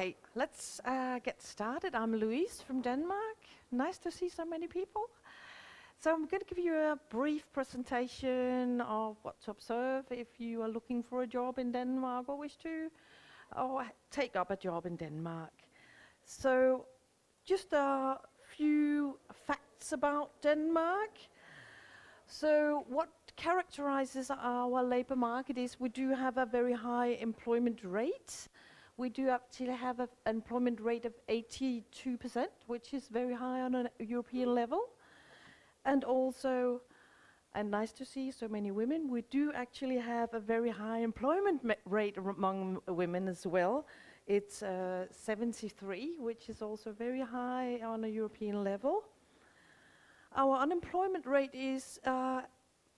Okay, let's get started. I'm Louise from Denmark. Nice to see so many people. So I'm going to give you a brief presentation of what to observe if you are looking for a job in Denmark or wish to take up a job in Denmark. So just a few facts about Denmark. So what characterizes our labor market is we do have a very high employment rate. We do actually have an employment rate of 82%, which is very high on a European level. And also, and nice to see so many women, we do actually have a very high employment rate among women as well. It's 73, which is also very high on a European level. Our unemployment rate is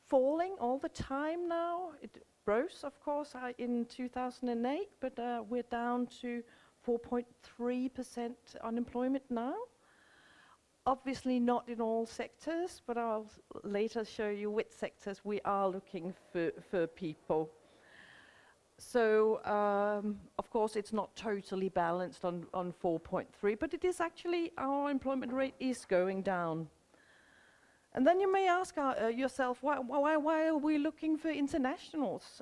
falling all the time now. It rose, of course, in 2008, but we're down to 4.3% unemployment now. Obviously not in all sectors, but I'll later show you which sectors we are looking for people. So, of course, it's not totally balanced on 4.3, but it is actually, our employment rate is going down. And then you may ask yourself, why are we looking for internationals?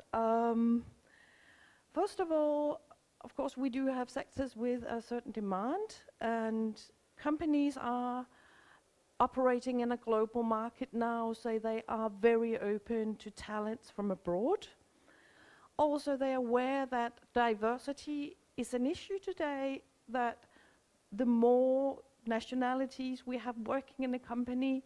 First of all, of course, we do have sectors with a certain demand, and companies are operating in a global market now, so they are very open to talents from abroad. Also, they are aware that diversity is an issue today, that the more nationalities we have working in a company,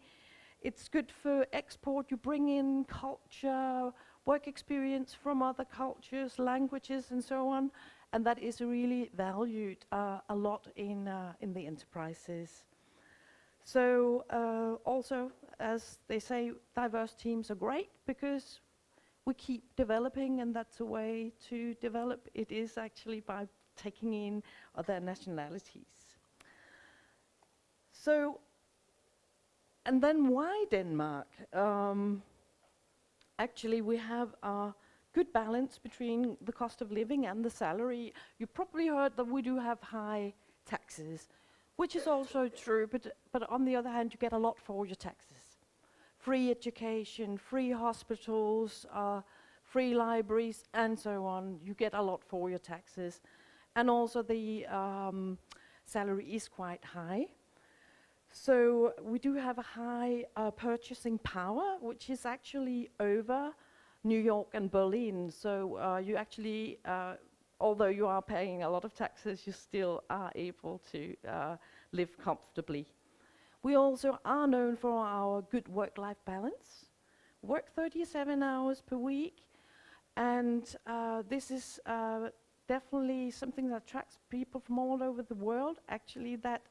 it's good for export. You bring in culture, work experience from other cultures, languages, and so on, and that is really valued a lot in the enterprises. So also, as they say, diverse teams are great because we keep developing, and that's a way to develop. It is actually by taking in other nationalities. So, and then why Denmark? Actually, we have a good balance between the cost of living and the salary. You probably heard that we do have high taxes, which is also true, but on the other hand, you get a lot for your taxes. Free education, free hospitals, free libraries, and so on. You get a lot for your taxes. And also the salary is quite high. So we do have a high purchasing power, which is actually over New York and Berlin. So you actually, although you are paying a lot of taxes, you still are able to live comfortably. We also are known for our good work-life balance. Work 37 hours per week, and this is definitely something that attracts people from all over the world, actually, that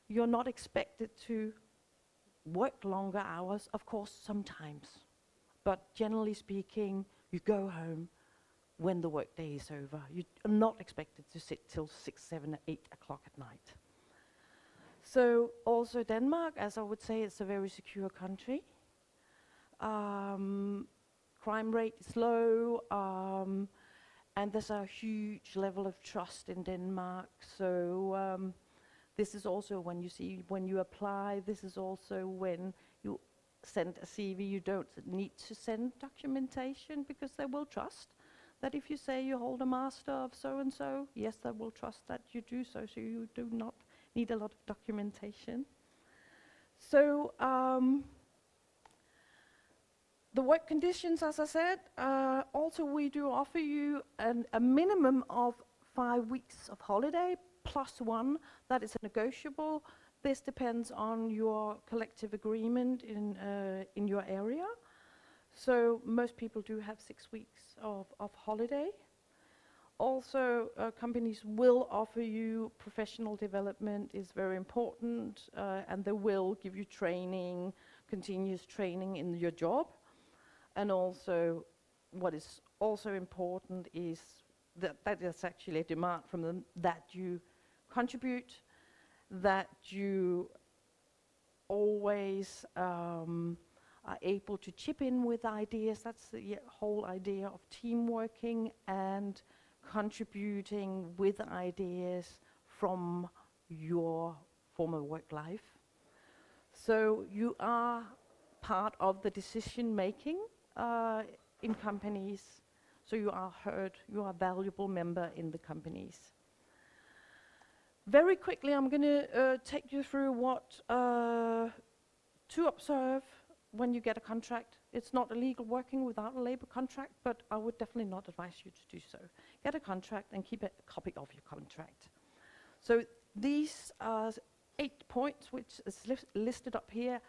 you're not expected to work longer hours, of course, sometimes. But generally speaking, you go home when the workday is over. You are not expected to sit till 6, 7, 8 o'clock at night. So also Denmark, as I would say, it's a very secure country. Crime rate is low, and there's a huge level of trust in Denmark. So this is also when you apply, this is also when you send a CV, you don't need to send documentation because they will trust that if you say you hold a master of so-and-so, yes, they will trust that you do so, so you do not need a lot of documentation. So the work conditions, as I said, also we do offer you a minimum of 5 weeks of holiday, +1, that is negotiable. This depends on your collective agreement in your area. So most people do have 6 weeks of holiday. Also, companies will offer you professional development, is very important, and they will give you training, continuous training in your job. And also, what is also important is that is actually a demand from them, that you contribute, that you always are able to chip in with ideas. That's the whole idea of team working, and contributing with ideas from your former work life. So you are part of the decision making in companies. So you are heard, you are a valuable member in the companies. Very quickly, I'm going to take you through what to observe when you get a contract. It's not illegal working without a labor contract, but I would definitely not advise you to do so. Get a contract and keep a copy of your contract. So these are 8 points, which is listed up here,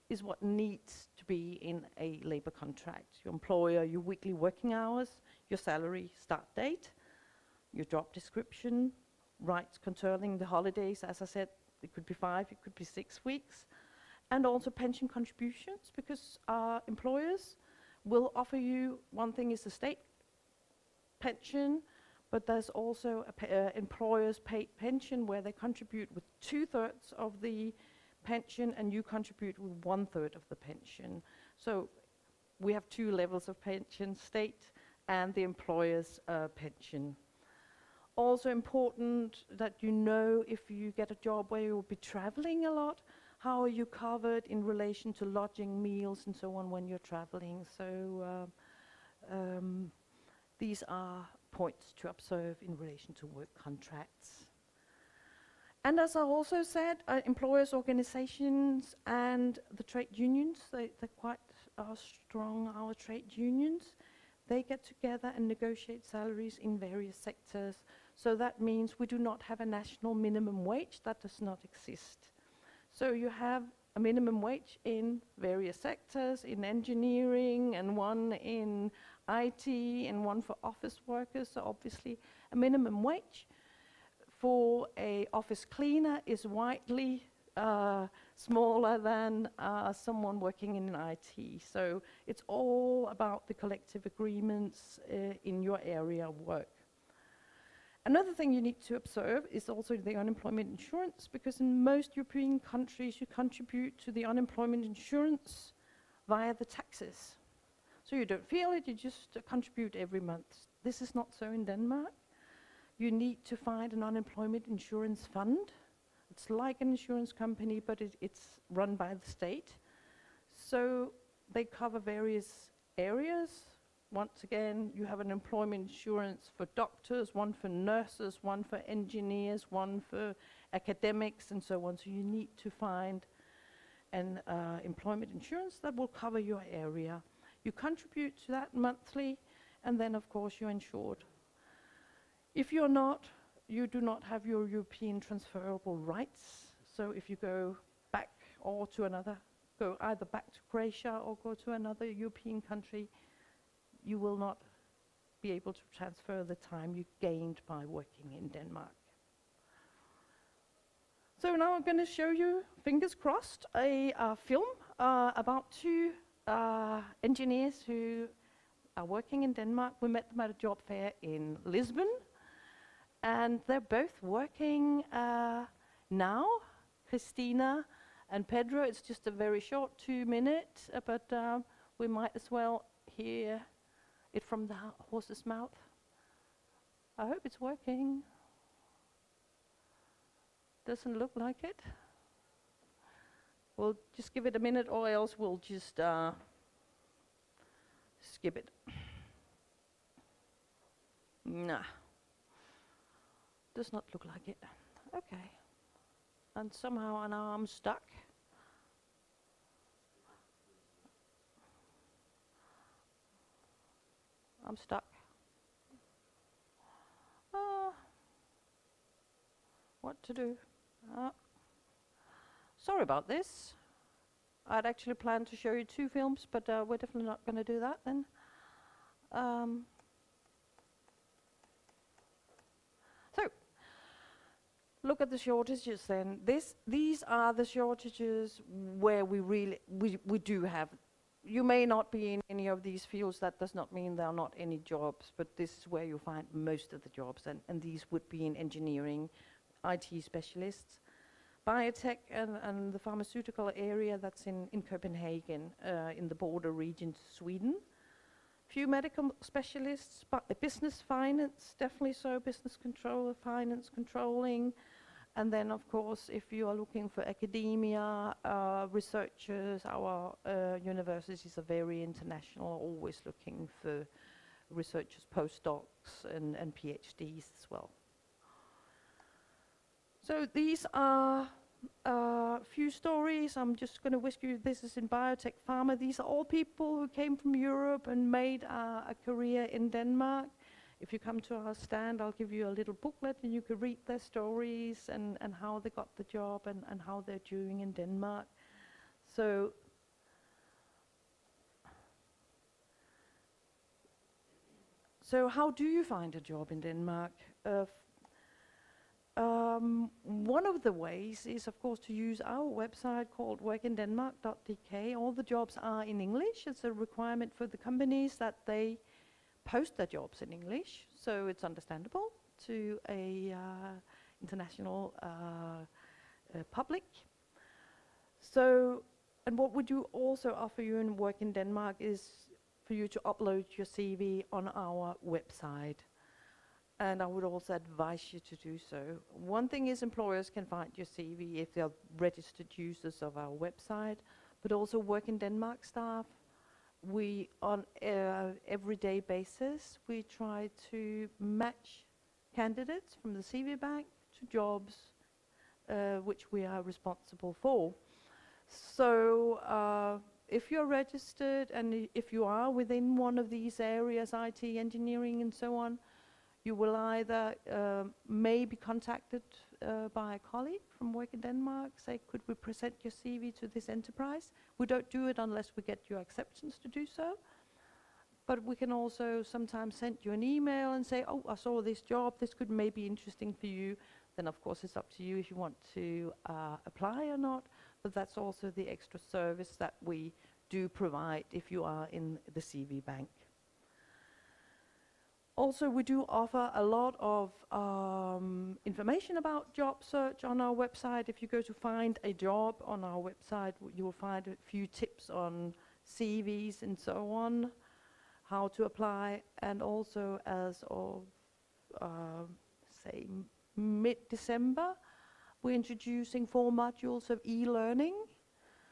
is what needs to be in a labor contract. Your employer, your weekly working hours, your salary, start date, your job description, rights concerning the holidays. As I said, it could be 5, it could be 6 weeks. And also pension contributions, because employers will offer you, one thing is the state pension, but there's also employers paid pension where they contribute with 2/3 of the pension and you contribute with 1/3 of the pension. So we have 2 levels of pension, state and the employer's pension. Also important that you know, if you get a job where you'll be traveling a lot, how are you covered in relation to lodging, meals and so on when you're traveling. So these are points to observe in relation to work contracts. And as I also said, employers' organizations and the trade unions, they're quite strong, our trade unions. They get together and negotiate salaries in various sectors. So that means we do not have a national minimum wage. That does not exist. So you have a minimum wage in various sectors, in engineering, and one in IT, and one for office workers. So obviously a minimum wage for a office cleaner is widely smaller than someone working in IT. So it's all about the collective agreements in your area of work. Another thing you need to observe is also the unemployment insurance, because in most European countries you contribute to the unemployment insurance via the taxes. So you don't feel it, you just contribute every month. This is not so in Denmark. You need to find an unemployment insurance fund. It's like an insurance company, but it's run by the state. So they cover various areas. Once again, you have an employment insurance for doctors, one for nurses, one for engineers, one for academics, and so on. So you need to find an employment insurance that will cover your area. You contribute to that monthly, and then of course you're insured. If you're not, you do not have your European transferable rights. So if you go back or to another, go either back to Croatia or go to another European country, you will not be able to transfer the time you gained by working in Denmark. So now I'm going to show you, fingers crossed, a film about 2 engineers who are working in Denmark. We met them at a job fair in Lisbon, and they're both working now, Christina and Pedro. It's just a very short 2 minutes, but we might as well hear it from the horse's mouth. I hope it's working. Doesn't look like it. We'll just give it a minute, or else we'll just skip it. Nah. Does not look like it. Okay. And somehow now I'm stuck. I'm stuck. What to do? Sorry about this. I'd actually planned to show you 2 films, but we're definitely not going to do that then. So, look at the shortages then. These are the shortages where we do have. You may not be in any of these fields. That does not mean there are not any jobs, but this is where you find most of the jobs, and these would be in engineering, IT specialists, biotech, and the pharmaceutical area that's in Copenhagen, in the border region to Sweden. few medical specialists, but business finance, definitely so, business control, finance controlling. And then, of course, if you are looking for academia, researchers, our universities are very international, always looking for researchers, postdocs, and PhDs as well. So these are a few stories. I'm just going to whisk you. This is in biotech pharma. These are all people who came from Europe and made a career in Denmark. If you come to our stand, I'll give you a little booklet and you can read their stories and how they got the job and how they're doing in Denmark. So how do you find a job in Denmark? One of the ways is, of course, to use our website called workindenmark.dk. All the jobs are in English. It's a requirement for the companies that they post their jobs in English, so it's understandable to a international public. So, and what we do also offer you in Work in Denmark is for you to upload your CV on our website. And I would also advise you to do so. One thing is employers can find your CV if they're registered users of our website, but also Work in Denmark staff. We, on everyday basis, we try to match candidates from the CV bank to jobs which we are responsible for. So if you're registered and if you are within one of these areas, IT, engineering and so on, you will either may be contacted by a colleague from Work in Denmark, say, could we present your CV to this enterprise? We don't do it unless we get your acceptance to do so. But we can also sometimes send you an email and say, oh, I saw this job, this could maybe be interesting for you. Then of course it's up to you if you want to apply or not, but that's also the extra service that we do provide if you are in the CV bank. Also, we do offer a lot of information about job search on our website. If you go to find a job on our website, you will find a few tips on CVs and so on, how to apply, and also as of, say, mid-December, we're introducing 4 modules of e-learning,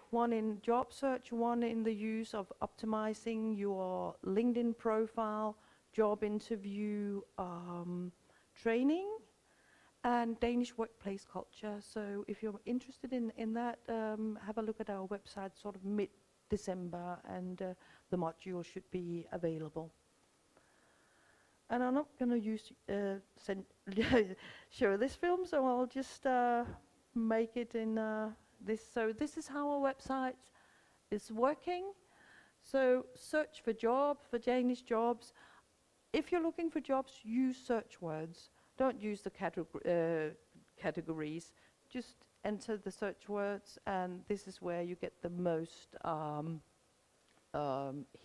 one in job search, one in the use of optimizing your LinkedIn profile, job interview training, and Danish workplace culture. So if you're interested in that, have a look at our website sort of mid-December, and the module should be available. And I'm not going to show this film, so I'll just make it in this. So this is how our website is working. So search for job, for Danish jobs. If you're looking for jobs, use search words. Don't use the categories. Just enter the search words, and this is where you get the most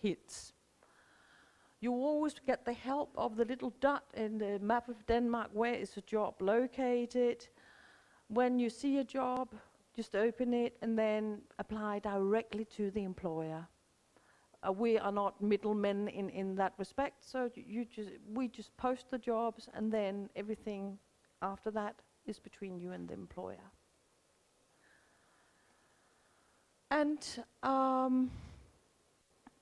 hits. You always get the help of the little dot in the map of Denmark. Where is a job located? When you see a job, just open it and then apply directly to the employer. We are not middlemen in that respect, so we just post the jobs, and then everything after that is between you and the employer. And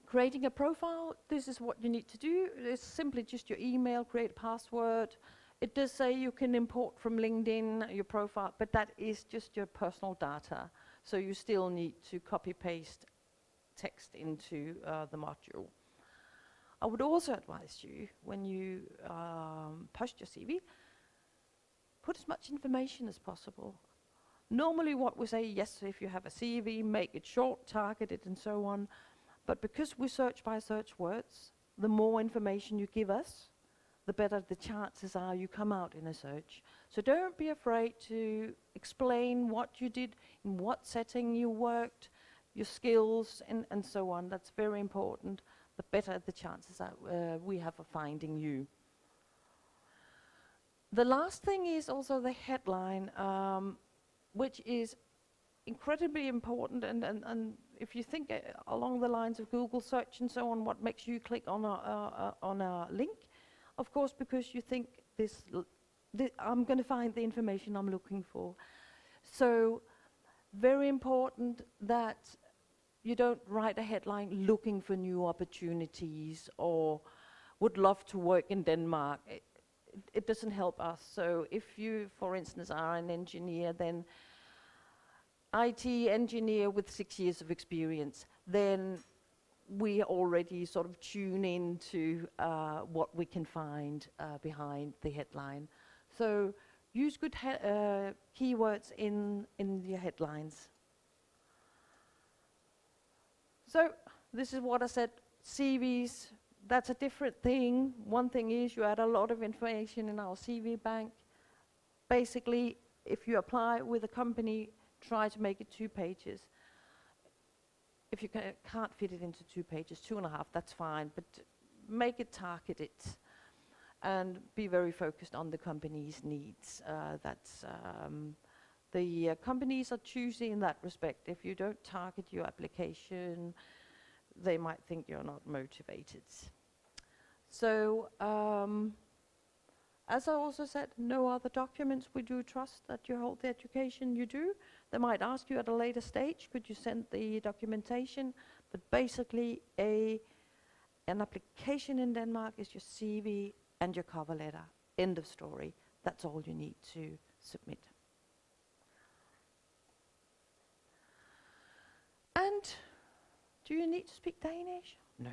creating a profile, this is what you need to do. It's simply just your email, create a password. It does say you can import from LinkedIn your profile, but that is just your personal data. So you still need to copy-paste text into the module. I would also advise you, when you post your CV, put as much information as possible. Normally what we say, yes, if you have a CV, make it short, targeted, and so on. But because we search by search words, the more information you give us, the better the chances are you come out in a search. So don't be afraid to explain what you did, in what setting you worked, your skills, and so on. That's very important. The better the chances are we have of finding you. The last thing is also the headline, which is incredibly important, and if you think along the lines of Google search and so on, what makes you click on a link? Of course, because you think I'm going to find the information I'm looking for. So, very important that you don't write a headline looking for new opportunities or would love to work in Denmark. It doesn't help us. So if you, for instance, are an engineer, then IT engineer with 6 years of experience, then we already sort of tune into what we can find behind the headline. So use good keywords in your headlines. So this is what I said, CVs, that's a different thing. One thing is you add a lot of information in our CV bank. Basically, if you apply with a company, try to make it 2 pages. If you can't fit it into 2 pages, 2.5, that's fine, but make it targeted and be very focused on the company's needs. The companies are choosy in that respect. If you don't target your application, they might think you're not motivated. So, as I also said, no other documents. We do trust that you hold the education you do. They might ask you at a later stage, could you send the documentation? But basically, an application in Denmark is your CV and your cover letter. End of story. That's all you need to submit. And do you need to speak Danish? No.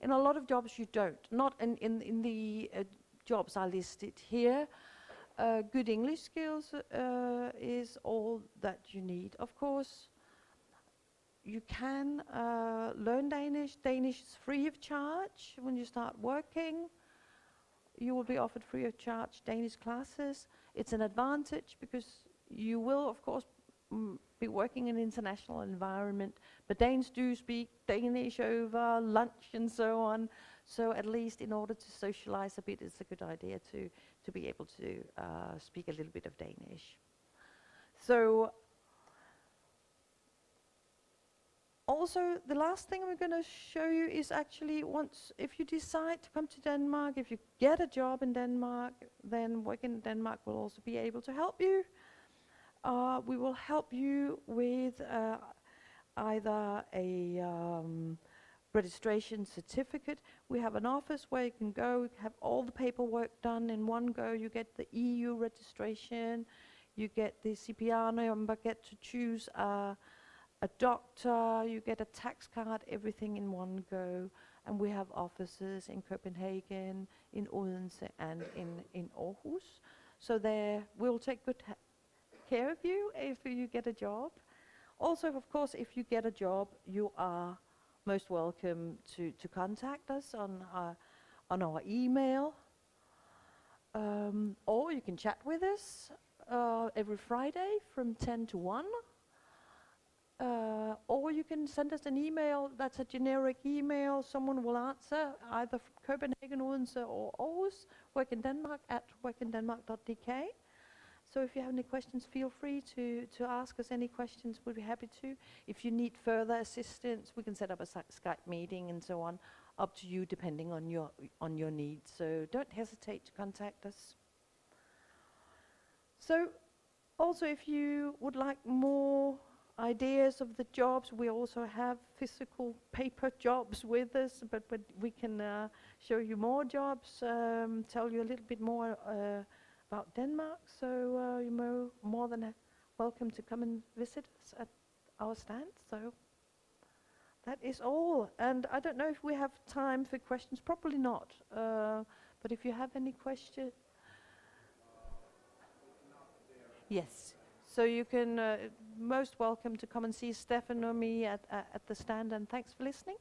In a lot of jobs you don't. Not in the jobs I listed here. Good English skills is all that you need. Of course, you can learn Danish. Danish is free of charge. When you start working, you will be offered free of charge Danish classes. It's an advantage because you will, of course, be working in an international environment, but Danes do speak Danish over lunch and so on. So at least in order to socialize a bit, it's a good idea to be able to speak a little bit of Danish. So also the last thing we're going to show you is actually if you decide to come to Denmark, if you get a job in Denmark, then working in Denmark will also be able to help you. We will help you with either a registration certificate. We have an office where you can go, have all the paperwork done in one go. You get the EU registration, you get the CPR number, get to choose a doctor, you get a tax card, everything in one go. And we have offices in Copenhagen, in Odense, and in Aarhus. So there we'll take good care of you if you get a job. Also, of course, if you get a job, you are most welcome to contact us on our email, or you can chat with us every Friday from 10 to 1, or you can send us an email. That's a generic email. Someone will answer, either from Copenhagen, Odense, or Aarhus, workindenmark@workindenmark.dk. So if you have any questions, feel free to ask us any questions. We'll be happy to. If you need further assistance, we can set up a Skype meeting and so on, up to you depending on your needs. So don't hesitate to contact us. So also if you would like more ideas of the jobs, we also have physical paper jobs with us, but we can show you more jobs, tell you a little bit more about Denmark, so you're more than welcome to come and visit us at our stand. So that is all. And I don't know if we have time for questions, probably not. But if you have any questions, yes. So you can most welcome to come and see Stefan or me at the stand. And thanks for listening.